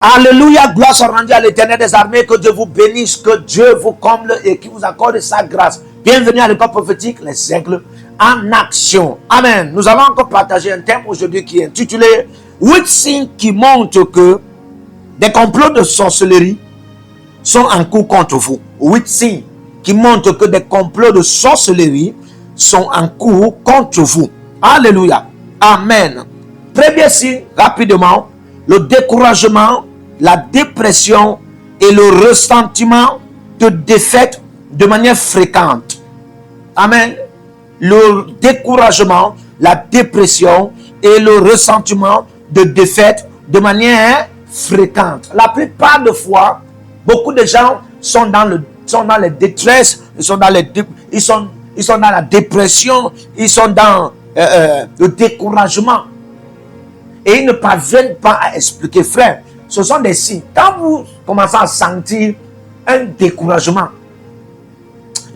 Alléluia, gloire soit rendue à l'Éternel des armées, que Dieu vous bénisse, que Dieu vous comble et qui vous accorde sa grâce. Bienvenue à l'école prophétique, les siècles en action. Amen. Nous allons encore partager un thème aujourd'hui qui est intitulé 8 signes qui montrent que des complots de sorcellerie sont en cours contre vous. 8 signes qui montrent que des complots de sorcellerie sont en cours contre vous. Alléluia. Amen. Premier signe, rapidement, le découragement, la dépression et le ressentiment de défaite de manière fréquente. Amen. Le découragement, la dépression et le ressentiment de défaite de manière fréquente. La plupart des fois, beaucoup de gens sont dans les détresses, ils sont dans la dépression, ils sont dans le découragement. Et ils ne parviennent pas à expliquer, frère. Ce sont des signes. Quand vous commencez à sentir un découragement,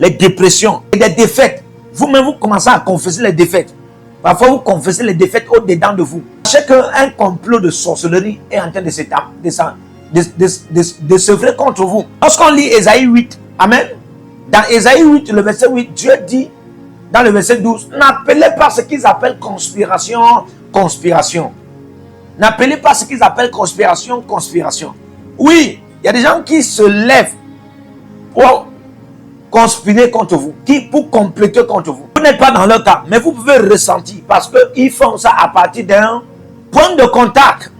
les dépressions et des défaites, vous-même vous commencez à confesser les défaites. Parfois vous confessez les défaites au-dedans de vous. Sachez qu'un complot de sorcellerie est en train de s'œuvrer contre vous. Lorsqu'on lit Ésaïe 8, amen. Dans Ésaïe 8, le verset 8, Dieu dit, dans le verset 12, n'appelez pas ce qu'ils appellent conspiration, conspiration. N'appelez pas ce qu'ils appellent conspiration, conspiration. Oui, il y a des gens qui se lèvent pour conspirer contre vous, pour compléter contre vous. Vous n'êtes pas dans leur cas, mais vous pouvez ressentir parce qu'ils font ça à partir d'un point de contact.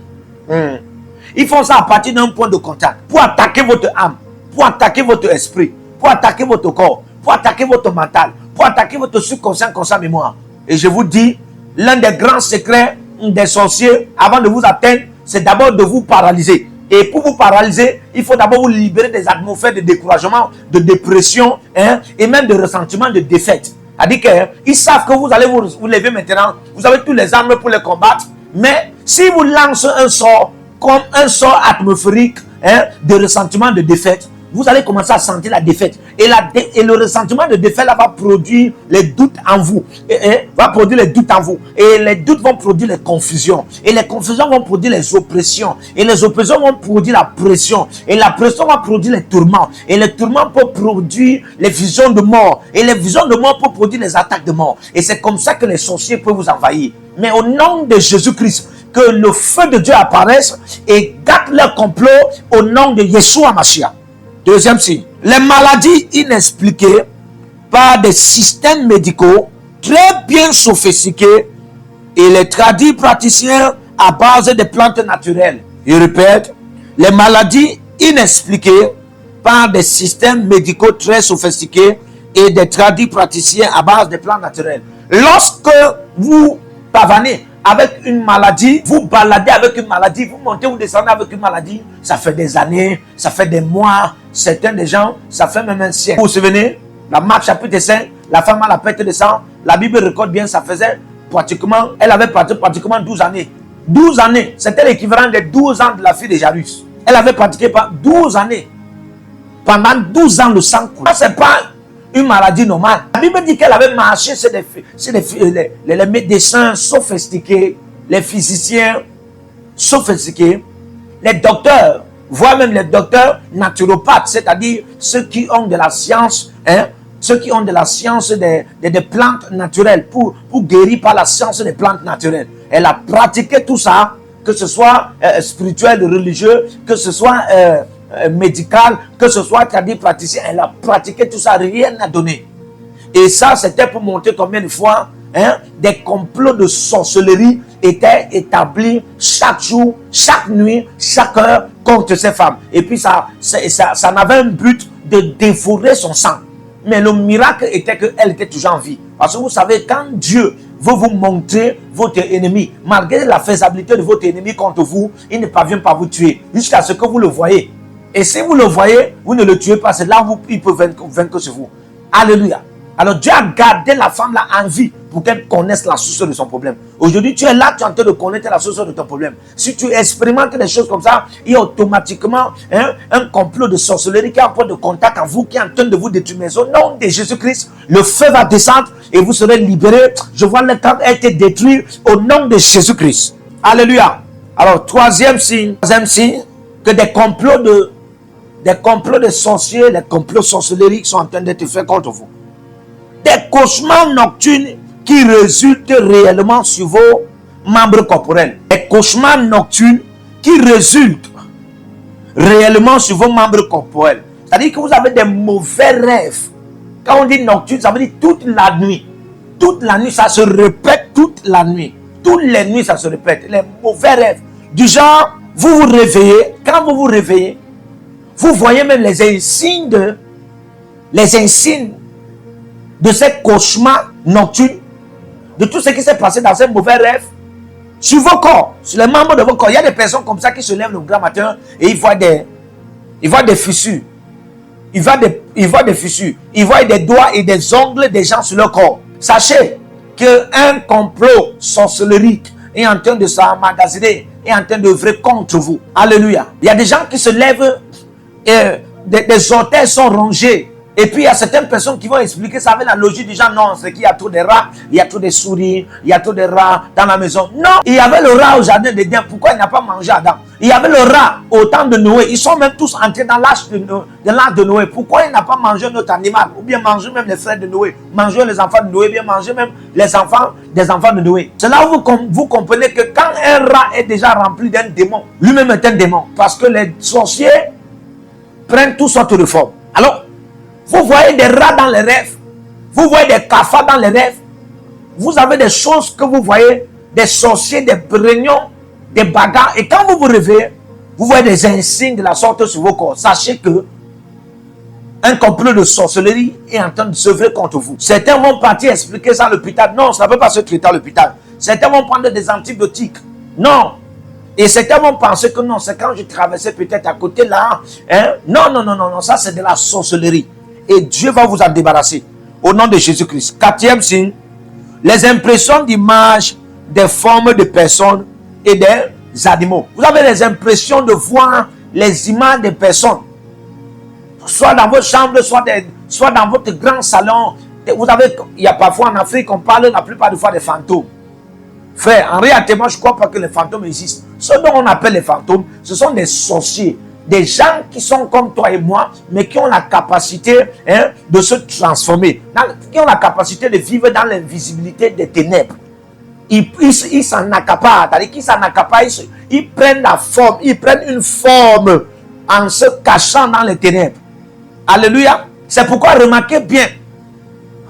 Ils font ça à partir d'un point de contact pour attaquer votre âme, pour attaquer votre esprit, pour attaquer votre corps, pour attaquer votre mental, pour attaquer votre subconscient, conscient, mémoire. Et je vous dis, l'un des grands secrets des sorciers, avant de vous atteindre, c'est d'abord de vous paralyser. Et pour vous paralyser, il faut d'abord vous libérer des atmosphères de découragement, de dépression, et même de ressentiment, de défaite. C'est-à-dire qu'ils savent que vous allez vous lever maintenant, vous avez toutes les armes pour les combattre, mais si vous lancez un sort, comme un sort atmosphérique, de ressentiment, de défaite, vous allez commencer à sentir la défaite. Et le ressentiment de défaite là, va produire les doutes en vous. Va produire les doutes en vous. Et les doutes vont produire les confusions. Et les confusions vont produire les oppressions. Et les oppressions vont produire la pression. Et la pression va produire les tourments. Et les tourments peuvent produire les visions de mort. Et les visions de mort peuvent produire les attaques de mort. Et c'est comme ça que les sorciers peuvent vous envahir. Mais au nom de Jésus-Christ, que le feu de Dieu apparaisse et gâte leur complot au nom de Yeshua Mashiach. Deuxième signe, les maladies inexpliquées par des systèmes médicaux très bien sophistiqués et les tradis praticiens à base de plantes naturelles. Je répète, les maladies inexpliquées par des systèmes médicaux très sophistiqués et des tradis praticiens à base de plantes naturelles. Lorsque vous pavanez avec une maladie, vous baladez avec une maladie, vous montez ou descendez avec une maladie, ça fait des années, ça fait des mois, certains des gens, ça fait même un siècle. Vous vous souvenez, la Marc chapitre 5, la femme à la perte de sang, la Bible record bien, ça faisait pratiquement, elle avait pratiquement 12 années. 12 années, c'était l'équivalent des 12 ans de la fille de Jairus. Elle avait pratiqué 12 années. Pendant 12 ans, le sang coule. Ça, c'est pas une maladie normale. La Bible dit qu'elle avait marché sur les médecins sophistiqués, les physiciens sophistiqués, les docteurs, voire même les docteurs naturopathes, c'est-à-dire ceux qui ont de la science, ceux qui ont de la science des plantes naturelles pour guérir par la science des plantes naturelles. Elle a pratiqué tout ça, que ce soit spirituel, religieux, que ce soit médical, que ce soit praticien, elle a pratiqué tout ça, rien n'a donné. Et ça, c'était pour montrer combien de fois des complots de sorcellerie étaient établis chaque jour, chaque nuit, chaque heure contre ces femmes. Et puis ça n'avait un but de dévorer son sang. Mais le miracle était qu'elle était toujours en vie. Parce que vous savez, quand Dieu veut vous montrer votre ennemi, malgré la faisabilité de votre ennemi contre vous, il ne parvient pas à vous tuer jusqu'à ce que vous le voyez. Et si vous le voyez, vous ne le tuez pas, c'est là où il peut vaincre sur vous. Alléluia. Alors Dieu a gardé la femme là en vie pour qu'elle connaisse la source de son problème. Aujourd'hui, tu es là, tu es en train de connaître la source de ton problème. Si tu expérimentes des choses comme ça, il y a automatiquement un complot de sorcellerie qui est en point de contact en vous, qui est en train de vous détruire. Mais au nom de Jésus-Christ, le feu va descendre et vous serez libérés. Je vois le camp a été détruit au nom de Jésus-Christ. Alléluia. Alors, troisième signe, que des complots de sorciers, des complots sorcelleries sont en train d'être faits contre vous. Des cauchemars nocturnes qui résultent réellement sur vos membres corporels. Des cauchemars nocturnes qui résultent réellement sur vos membres corporels. C'est-à-dire que vous avez des mauvais rêves. Quand on dit nocturne, ça veut dire toute la nuit. Toute la nuit, ça se répète toute la nuit. Toutes les nuits, ça se répète. Les mauvais rêves. Du genre, vous vous réveillez. Quand vous vous réveillez, vous voyez même les insignes de ces cauchemars nocturnes, de tout ce qui s'est passé dans ces mauvais rêves, sur vos corps, sur les membres de vos corps. Il y a des personnes comme ça qui se lèvent le grand matin et ils voient des fissures. Ils voient des fissures. Ils voient des doigts et des ongles des gens sur leur corps. Sachez qu'un complot sorcellerique est en train de s'emmagasiner, est en train d'œuvrer contre vous. Alléluia. Il y a des gens qui se lèvent et des orteils sont rongés. Et puis il y a certaines personnes qui vont expliquer ça avec la logique du genre, non, c'est qu'il y a trop de rats, il y a trop de souris, il y a trop de rats dans la maison. Non, il y avait le rat au jardin d'Éden, pourquoi il n'a pas mangé Adam? Il y avait le rat au temps de Noé, ils sont même tous entrés dans l'âge de Noé. Pourquoi il n'a pas mangé notre animal? Ou bien manger même les frères de Noé, manger les enfants de Noé, bien manger même les enfants des enfants de Noé. C'est là où vous comprenez que quand un rat est déjà rempli d'un démon, lui-même est un démon. Parce que les sorciers prennent toutes sortes de formes. Alors, vous voyez des rats dans les rêves. Vous voyez des cafards dans les rêves. Vous avez des choses que vous voyez, des sorciers, des brignons, des bagarres. Et quand vous vous réveillez, vous voyez des insignes de la sorte sur vos corps. Sachez que un complot de sorcellerie est en train de s'œuvrer contre vous. Certains vont partir expliquer ça à l'hôpital. Non, ça ne peut pas se traiter à l'hôpital. Certains vont prendre des antibiotiques. Non. Et certains vont penser que non, c'est quand je traversais peut-être à côté là. Hein? Non, ça c'est de la sorcellerie. Et Dieu va vous en débarrasser. Au nom de Jésus-Christ. Quatrième signe, les impressions d'images des formes de personnes et des animaux. Vous avez les impressions de voir les images des personnes. Soit dans votre chambre, soit dans votre grand salon. Vous avez, il y a parfois en Afrique, on parle la plupart du fois des fantômes. Frère, en réalité, moi je ne crois pas que les fantômes existent. Ce dont on appelle les fantômes, ce sont des sorciers. Des gens qui sont comme toi et moi, mais qui ont la capacité de se transformer, qui ont la capacité de vivre dans l'invisibilité des ténèbres. Ils s'en accaparent, c'est-à-dire qu'ils s'en accaparent, ils prennent la forme, ils prennent une forme en se cachant dans les ténèbres. Alléluia. C'est pourquoi remarquez bien,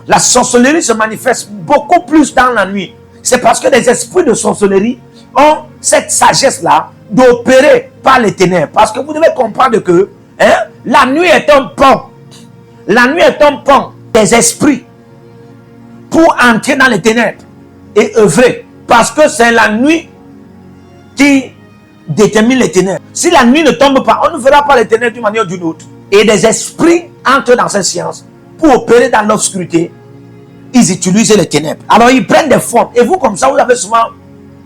la sorcellerie se manifeste beaucoup plus dans la nuit. C'est parce que les esprits de sorcellerie ont cette sagesse-là d'opérer par les ténèbres. Parce que vous devez comprendre que la nuit est un pont. La nuit est un pont des esprits pour entrer dans les ténèbres et œuvrer. Parce que c'est la nuit qui détermine les ténèbres. Si la nuit ne tombe pas, on ne verra pas les ténèbres d'une manière ou d'une autre. Et des esprits entrent dans cette science pour opérer dans l'obscurité. Ils utilisent les ténèbres. Alors ils prennent des formes. Et vous, comme ça, vous avez souvent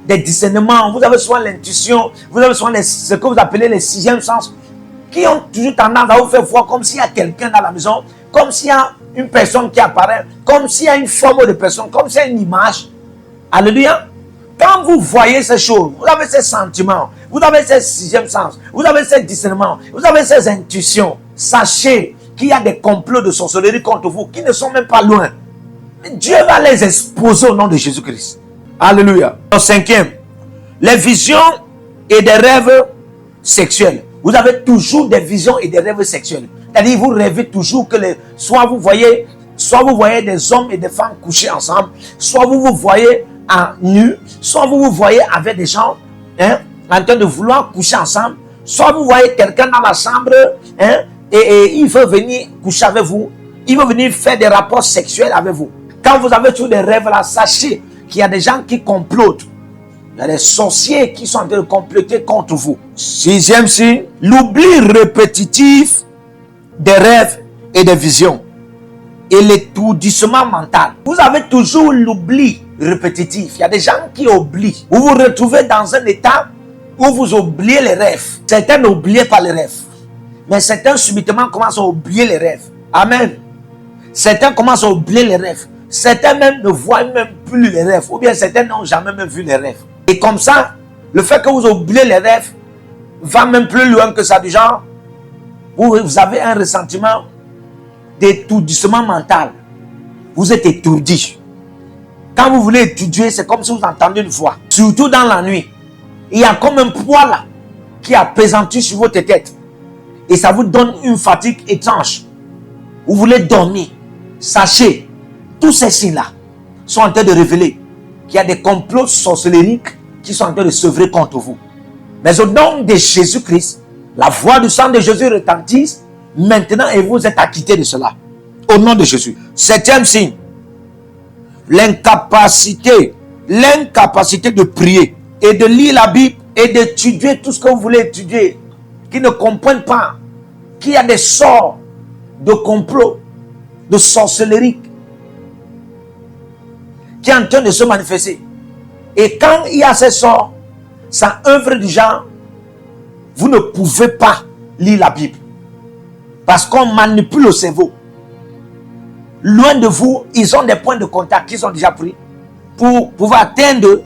des discernements, vous avez souvent l'intuition, vous avez souvent ce que vous appelez les sixièmes sens, qui ont toujours tendance à vous faire voir comme s'il y a quelqu'un dans la maison, comme s'il y a une personne qui apparaît, comme s'il y a une forme de personne, comme s'il y a une image. Alléluia. Quand vous voyez ces choses, vous avez ces sentiments, vous avez ces sixièmes sens, vous avez ces discernements, vous avez ces intuitions, sachez qu'il y a des complots de sorcellerie contre vous qui ne sont même pas loin. Dieu va les exposer au nom de Jésus-Christ. Alléluia. Au cinquième, les visions et des rêves sexuels. Vous avez toujours des visions et des rêves sexuels. C'est-à-dire vous rêvez toujours que soit vous voyez des hommes et des femmes couchés ensemble, soit vous vous voyez en nu, soit vous vous voyez avec des gens en train de vouloir coucher ensemble, soit vous voyez quelqu'un dans la chambre et il veut venir coucher avec vous, il veut venir faire des rapports sexuels avec vous. Quand vous avez tous des rêves là, sachez qu'il y a des gens qui complotent. Il y a des sorciers qui sont en train de comploter contre vous. Sixième signe, l'oubli répétitif des rêves et des visions. Et l'étourdissement mental. Vous avez toujours l'oubli répétitif. Il y a des gens qui oublient. Vous vous retrouvez dans un état où vous oubliez les rêves. Certains n'oublient pas les rêves. Mais certains subitement commencent à oublier les rêves. Amen. Certains commencent à oublier les rêves. Certains même ne voient même plus les rêves. Ou bien certains n'ont jamais même vu les rêves. Et comme ça, le fait que vous oubliez les rêves va même plus loin que ça, du genre, vous avez un ressentiment d'étourdissement mental. Vous êtes étourdi. Quand vous voulez étudier, c'est comme si vous entendez une voix. Surtout dans la nuit. Il y a comme un poids là qui appesantit sur votre tête. Et ça vous donne une fatigue étrange. Vous voulez dormir. Sachez, tous ces signes-là sont en train de révéler qu'il y a des complots sorcelériques qui sont en train de s'œuvrer contre vous. Mais au nom de Jésus-Christ, la voix du sang de Jésus retentit maintenant et vous êtes acquittés de cela. Au nom de Jésus. Septième signe. L'incapacité de prier et de lire la Bible et d'étudier tout ce que vous voulez étudier, qui ne comprennent pas qu'il y a des sorts de complot, de sorcellerie qui est en train de se manifester. Et quand il y a ces sorts, ça œuvre du genre, vous ne pouvez pas lire la Bible parce qu'on manipule le cerveau. Loin de vous, ils ont des points de contact qu'ils ont déjà pris pour pouvoir atteindre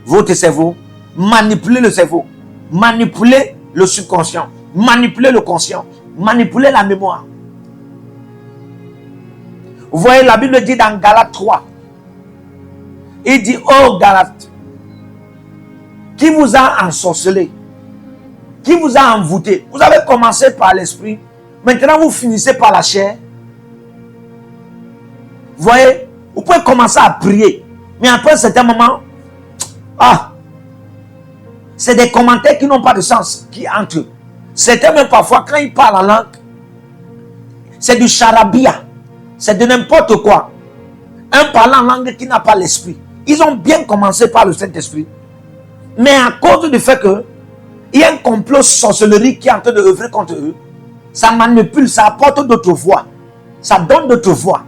votre cerveau, manipuler le cerveau, manipuler le subconscient, manipuler le conscient, manipuler la mémoire. Vous voyez, la Bible dit dans Galates 3, il dit, oh Galates, qui vous a ensorcelé, qui vous a envoûté. Vous avez commencé par l'esprit, maintenant vous finissez par la chair. Vous voyez, vous pouvez commencer à prier, mais après un certain moment, c'est des commentaires qui n'ont pas de sens qui entrent. Certains même parfois, quand ils parlent en langue, c'est du charabia, c'est de n'importe quoi. Un parlant en langue qui n'a pas l'esprit. Ils ont bien commencé par le Saint-Esprit, mais à cause du fait que il y a un complot sorcellerie qui est en train de œuvrer contre eux, ça manipule, ça apporte d'autres voix, ça donne d'autres voix.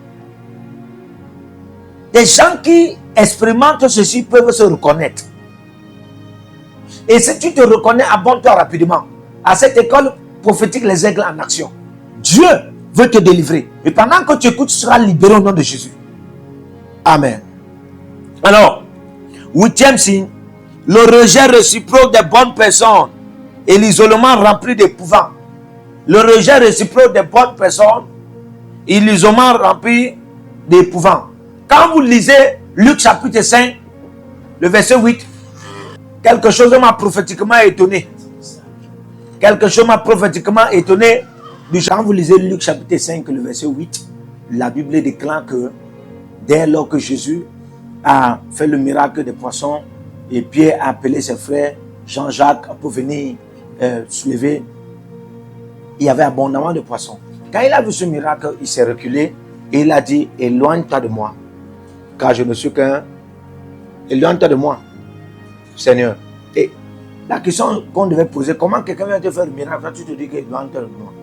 Des gens qui expérimentent ceci peuvent se reconnaître. Et si tu te reconnais, abonne-toi rapidement à cette école prophétique Les Aigles en action. Dieu veut te délivrer. Et pendant que tu écoutes, tu seras libéré au nom de Jésus. Amen. Alors, huitième signe, le rejet réciproque des bonnes personnes et l'isolement rempli d'épouvant. Le rejet réciproque des bonnes personnes et l'isolement rempli d'épouvant. Quand vous lisez Luc chapitre 5, le verset 8, quelque chose m'a prophétiquement étonné. Quelque chose m'a prophétiquement étonné. Quand vous lisez Luc chapitre 5, le verset 8, la Bible déclare que dès lors que Jésus a fait le miracle des poissons et Pierre a appelé ses frères Jean-Jacques pour venir soulever, il y avait abondamment de poissons. Quand il a vu ce miracle, il s'est reculé et il a dit, éloigne-toi de moi, car je ne suis qu'un. Éloigne-toi de moi, Seigneur. Et la question qu'on devait poser, comment quelqu'un vient te faire le miracle, tu te dis qu'éloigne-toi de moi.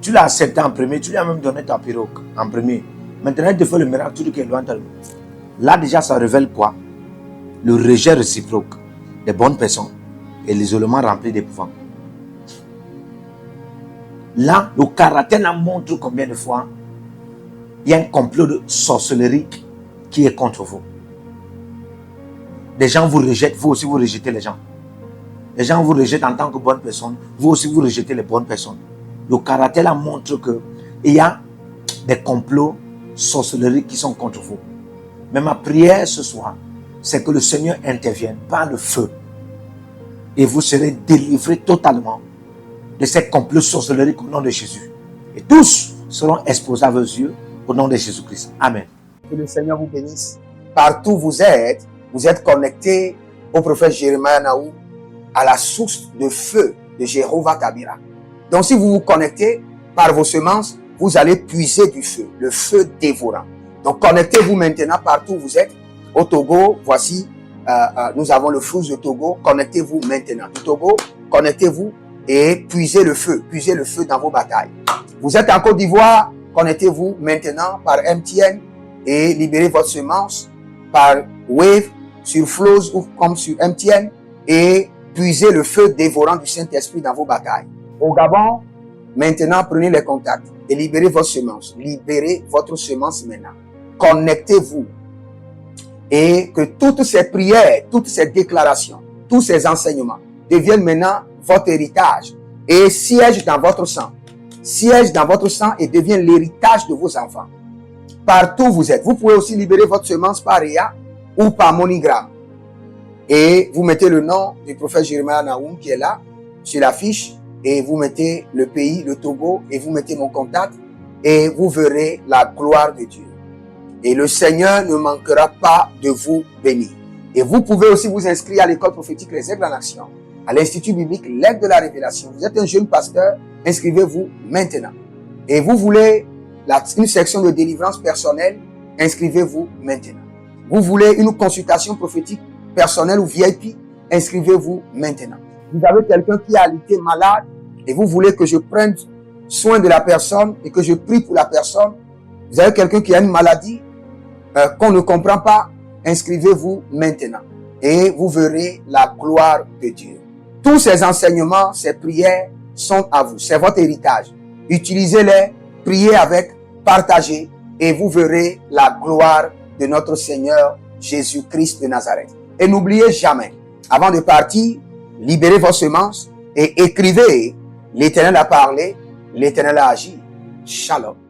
Tu l'as accepté en premier, tu lui as même donné ta pirogue en premier. Maintenant, il te fait le miracle, tu dis qu'éloigne-toi de moi. Là déjà, ça révèle quoi? Le rejet réciproque des bonnes personnes et l'isolement rempli d'épouvant. Là, le caractère là montre combien de fois il y a un complot de sorcellerie qui est contre vous. Des gens vous rejettent, vous aussi vous rejetez les gens. Les gens vous rejettent en tant que bonne personne, vous aussi vous rejetez les bonnes personnes. Le caractère là montre que il y a des complots sorcelleries qui sont contre vous. Mais ma prière ce soir, c'est que le Seigneur intervienne par le feu et vous serez délivrés totalement de ces complots sorcelleries au nom de Jésus. Et tous seront exposés à vos yeux au nom de Jésus-Christ. Amen. Que le Seigneur vous bénisse. Partout où vous êtes connectés au prophète Jérémie Naou, à la source de feu de Jéhovah Kabira. Donc si vous vous connectez par vos semences, vous allez puiser du feu, le feu dévorant. Donc connectez-vous maintenant partout où vous êtes. Au Togo, voici, nous avons le flux de Togo. Connectez-vous maintenant. Du Togo, connectez-vous et puisez le feu dans vos batailles. Vous êtes en Côte d'Ivoire, connectez-vous maintenant par MTN et libérez votre semence par Wave sur Flows ou comme sur MTN et puisez le feu dévorant du Saint-Esprit dans vos batailles. Au Gabon, maintenant prenez les contacts et libérez votre semence. Libérez votre semence maintenant. Connectez-vous et que toutes ces prières, toutes ces déclarations, tous ces enseignements deviennent maintenant votre héritage et siège dans votre sang. Siège dans votre sang et devient l'héritage de vos enfants. Partout où vous êtes, vous pouvez aussi libérer votre semence par Réa ou par MoneyGram. Et vous mettez le nom du prophète Jeremiah Naoum qui est là, sur la fiche, et vous mettez le pays, le Togo, et vous mettez mon contact, et vous verrez la gloire de Dieu. Et le Seigneur ne manquera pas de vous bénir. Et vous pouvez aussi vous inscrire à l'école prophétique Les Aigles en Action, à l'Institut biblique L'Aigle de la Révélation. Vous êtes un jeune pasteur, inscrivez-vous maintenant. Et vous voulez une section de délivrance personnelle, inscrivez-vous maintenant. Vous voulez une consultation prophétique personnelle ou VIP, inscrivez-vous maintenant. Vous avez quelqu'un qui a été malade et vous voulez que je prenne soin de la personne et que je prie pour la personne. Vous avez quelqu'un qui a une maladie qu'on ne comprend pas, inscrivez-vous maintenant et vous verrez la gloire de Dieu. Tous ces enseignements, ces prières sont à vous. C'est votre héritage. Utilisez-les, priez avec, partagez et vous verrez la gloire de notre Seigneur Jésus-Christ de Nazareth. Et n'oubliez jamais, avant de partir, libérez vos semences et écrivez, l'Éternel a parlé, l'Éternel a agi. Shalom.